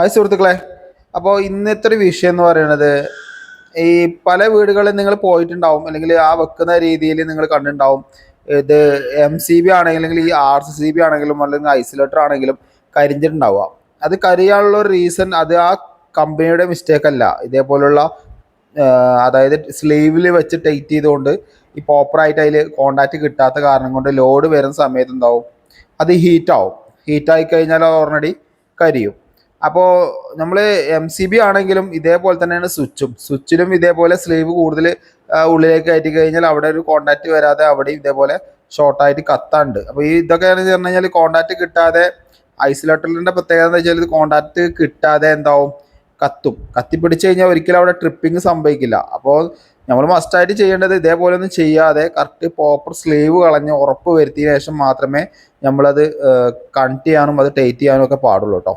Hi സുഹൃത്തുക്കളെ. അപ്പോൾ ഇന്നത്തെ ഒരു വിഷയം എന്ന് പറയുന്നത്, ഈ പല വീടുകളിൽ നിങ്ങൾ പോയിട്ടുണ്ടാവും, അല്ലെങ്കിൽ ആ വെക്കുന്ന രീതിയിൽ നിങ്ങൾ കണ്ടിട്ടുണ്ടാവും. ഇത് MCB ആണെങ്കിലും, അല്ലെങ്കിൽ ഈ RCCB ആണെങ്കിലും, അല്ലെങ്കിൽ ഐസൊലേറ്റർ ആണെങ്കിലും കരിഞ്ഞിട്ടുണ്ടാവുക. അത് കരിയാനുള്ള ഒരു റീസൺ അത് ആ കമ്പനിയുടെ മിസ്റ്റേക്ക് അല്ല. ഇതേപോലുള്ള അതായത് സ്ലീവിൽ വെച്ച് ടൈറ്റ് ചെയ്തുകൊണ്ട് ഈ പ്രോപ്പറായിട്ട് അതിൽ കോണ്ടാക്റ്റ് കിട്ടാത്ത കാരണം കൊണ്ട് ലോഡ് വരുന്ന സമയത്ത് എന്താവും, അത് ഹീറ്റാവും. ഹീറ്റായി കഴിഞ്ഞാൽ ഓൾറെഡി കരിയും. അപ്പോൾ നമ്മൾ MCB ആണെങ്കിലും ഇതേപോലെ തന്നെയാണ് സ്വിച്ചിലും ഇതേപോലെ സ്ലീവ് കൂടുതൽ ഉള്ളിലേക്ക് കയറ്റി കഴിഞ്ഞാൽ അവിടെ ഒരു കോണ്ടാക്റ്റ് വരാതെ അവിടെ ഇതേപോലെ ഷോർട്ടായിട്ട് കത്താണ്ട്. അപ്പോൾ ഈ ഇതൊക്കെയാണെന്ന് പറഞ്ഞു കഴിഞ്ഞാൽ കോണ്ടാക്റ്റ് കിട്ടാതെ ഐസൊലേറ്ററിൻ്റെ പ്രത്യേകത എന്ന് വെച്ചാൽ ഇത് കോണ്ടാക്റ്റ് കിട്ടാതെ എന്താവും, കത്തിപ്പിടിച്ച് കഴിഞ്ഞാൽ ഒരിക്കലും അവിടെ ട്രിപ്പിംഗ് സംഭവിക്കില്ല. അപ്പോൾ നമ്മൾ മസ്റ്റായിട്ട് ചെയ്യേണ്ടത് ഇതേപോലെ ഒന്നും ചെയ്യാതെ കറക്റ്റ് പ്രോപ്പർ സ്ലീവ് കളഞ്ഞ് ഉറപ്പ് വരുത്തിയ ശേഷം മാത്രമേ നമ്മളത് കണക്ട് ചെയ്യാനും അത് ടൈറ്റ് ചെയ്യാനും ഒക്കെ പാടുള്ളൂ കേട്ടോ.